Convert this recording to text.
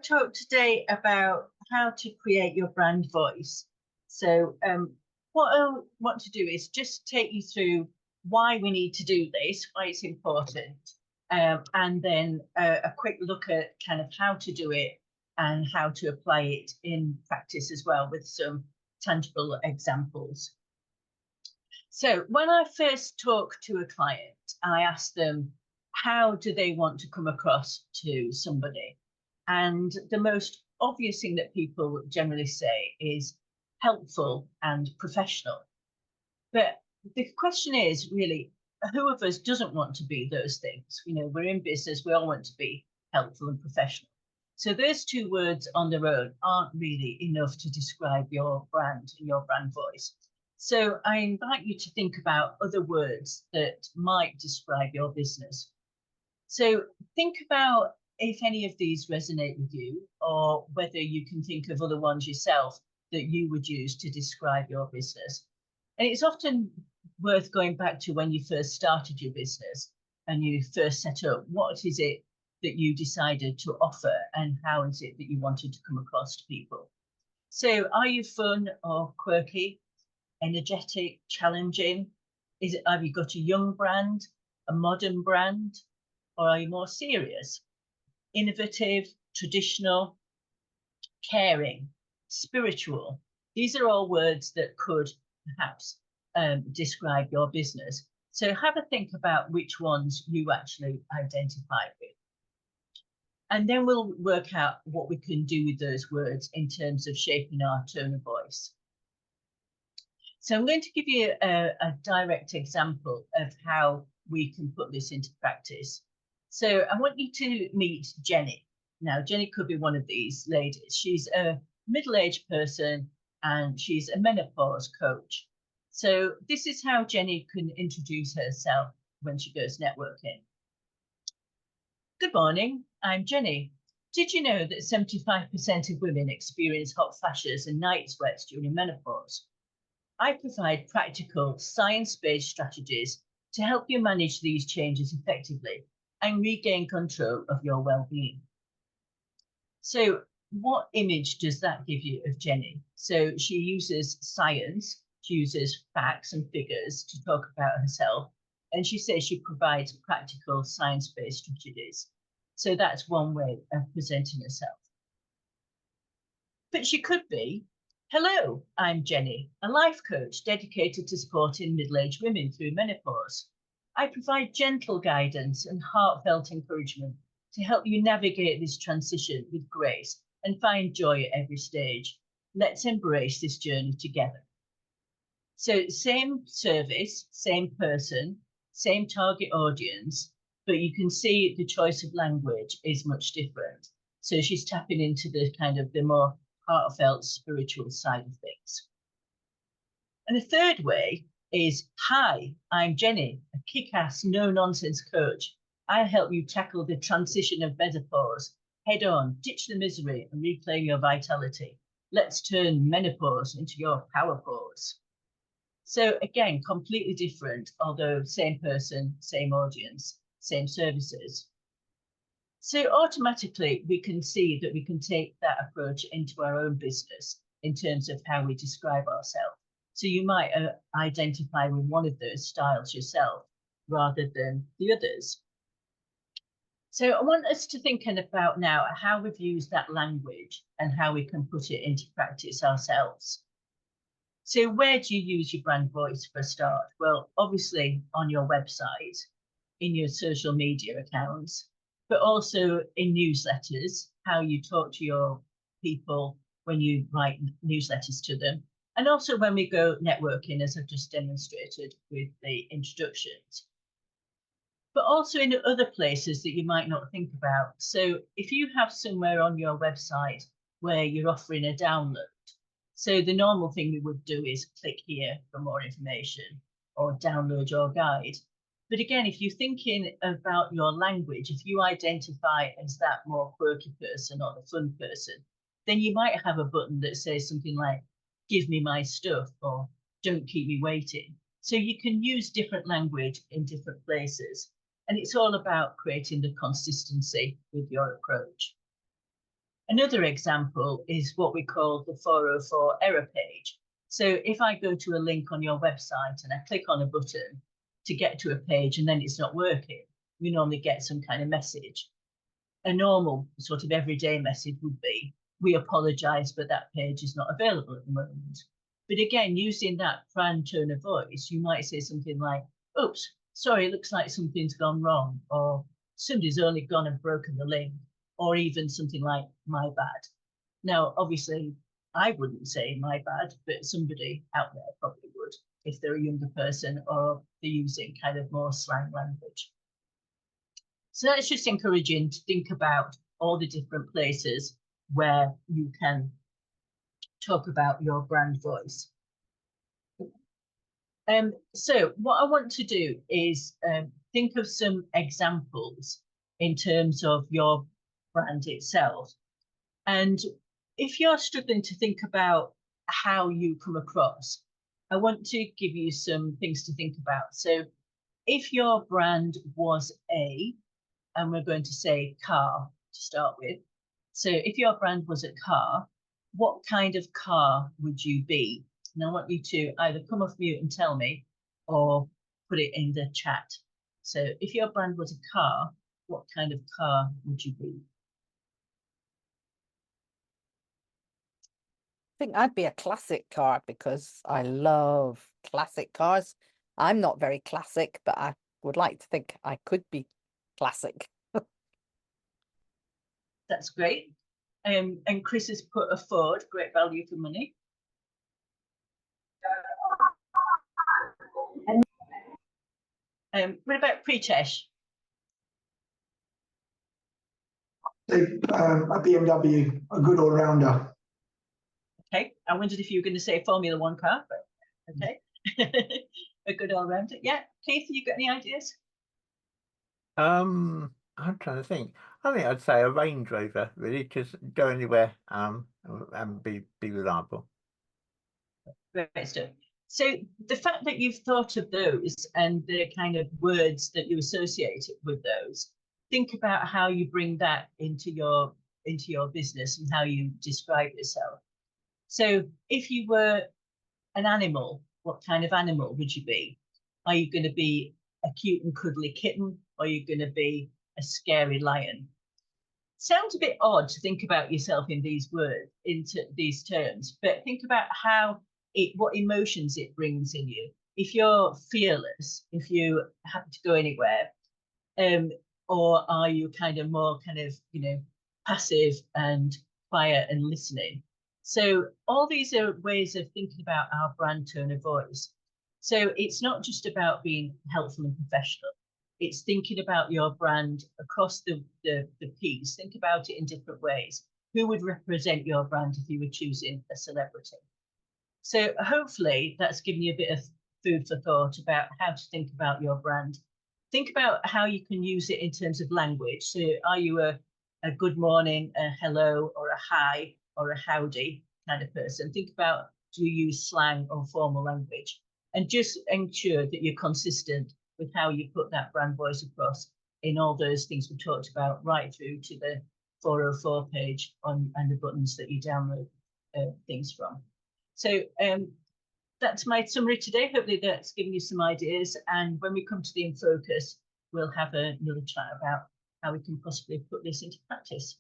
to talk today about how to create your brand voice. So what I want to do is just take you through why we need to do this, why it's important, and then a quick look at kind of how to do it and how to apply it in practice as well with some tangible examples. So when I first talk to a client, I ask them, how do they want to come across to somebody? And the most obvious thing that people generally say is helpful and professional. But the question is really, who of us doesn't want to be those things? You know, we're in business, we all want to be helpful and professional. So those two words on their own aren't really enough to describe your brand and your brand voice. So I invite you to think about other words that might describe your business. So think about if any of these resonate with you, or whether you can think of other ones yourself that you would use to describe your business. And it's often worth going back to when you first started your business and you first set up. What is it that you decided to offer, and how is it that you wanted to come across to people? So are you fun or quirky, energetic, challenging? Have you got a young brand, a modern brand, or are you more serious, innovative, traditional, caring, spiritual? These are all words that could perhaps describe your business. So have a think about which ones you actually identify with. And then we'll work out what we can do with those words in terms of shaping our tone of voice. So I'm going to give you a direct example of how we can put this into practice. So I want you to meet Jenny. Now, Jenny could be one of these ladies. She's a middle-aged person and she's a menopause coach. So this is how Jenny can introduce herself when she goes networking. Good morning, I'm Jenny. Did you know that 75% of women experience hot flashes and night sweats during menopause? I provide practical, science-based strategies to help you manage these changes effectively and regain control of your well-being. So what image does that give you of Jenny? So she uses science, she uses facts and figures to talk about herself, and she says she provides practical science-based strategies. So that's one way of presenting herself. But she could be, hello, I'm Jenny, a life coach dedicated to supporting middle-aged women through menopause. I provide gentle guidance and heartfelt encouragement to help you navigate this transition with grace and find joy at every stage. Let's embrace this journey together. So same service, same person, same target audience, but you can see the choice of language is much different. So she's tapping into the kind of the more heartfelt spiritual side of things. And the third way is, hi, I'm Jenny, a kick-ass, no-nonsense coach. I help you tackle the transition of menopause head on, ditch the misery and reclaim your vitality. Let's turn menopause into your power pause. So again, completely different, although same person, same audience, same services. So automatically we can see that we can take that approach into our own business in terms of how we describe ourselves. So you might identify with one of those styles yourself rather than the others. So I want us to think about now how we've used that language and how we can put it into practice ourselves. So where do you use your brand voice for a start? Well, obviously on your website, in your social media accounts, but also in newsletters, how you talk to your people when you write newsletters to them. And also when we go networking, as I've just demonstrated with the introductions. But also in other places that you might not think about. So if you have somewhere on your website where you're offering a download, so the normal thing we would do is click here for more information or download your guide. But again, if you're thinking about your language, if you identify as that more quirky person or the fun person, then you might have a button that says something like, give me my stuff, or don't keep me waiting. So you can use different language in different places. And it's all about creating the consistency with your approach. Another example is what we call the 404 error page. So if I go to a link on your website and I click on a button to get to a page and then it's not working, we normally get some kind of message. A normal sort of everyday message would be, we apologize, but that page is not available at the moment. But again, using that brand tone of voice, you might say something like, oops, sorry, it looks like something's gone wrong, or somebody's only gone and broken the link, or even something like, my bad. Now, obviously, I wouldn't say my bad, but somebody out there probably would if they're a younger person or they're using kind of more slang language. So that's just encouraging to think about all the different places where you can talk about your brand voice. So what I want to do is think of some examples in terms of your brand itself. And if you're struggling to think about how you come across, I want to give you some things to think about. So if your brand was and we're going to say car to start with. So if your brand was a car, what kind of car would you be? And I want you to either come off mute and tell me or put it in the chat. So if your brand was a car, what kind of car would you be? I think I'd be a classic car because I love classic cars. I'm not very classic, but I would like to think I could be classic. That's great. And Chris has put a Ford, great value for money. What about Pritesh? A BMW, a good all-rounder. Okay, I wondered if you were going to say Formula One car, but okay. A good all-rounder. Yeah, Keith, you got any ideas? I'm trying to think. I think I'd say a Range Rover, really, just go anywhere and be reliable. Great stuff. So the fact that you've thought of those and the kind of words that you associate with those, think about how you bring that into your business and how you describe yourself. So if you were an animal, what kind of animal would you be? Are you going to be a cute and cuddly kitten, or are you going to be a scary lion? Sounds a bit odd to think about yourself in these words, into these terms, but think about what emotions it brings in you. If you're fearless, if you happen to go anywhere, or are you kind of more passive and quiet and listening? So all these are ways of thinking about our brand tone of voice. So it's not just about being helpful and professional. It's thinking about your brand across the piece. Think about it in different ways. Who would represent your brand if you were choosing a celebrity? So hopefully that's given you a bit of food for thought about how to think about your brand. Think about how you can use it in terms of language. So are you a good morning, a hello, or a hi, or a howdy kind of person? Think about, do you use slang or formal language? And just ensure that you're consistent with how you put that brand voice across in all those things we talked about, right through to the 404 page and the buttons that you download things from. So that's my summary today. Hopefully that's given you some ideas. And when we come to the In Focus, we'll have another chat about how we can possibly put this into practice.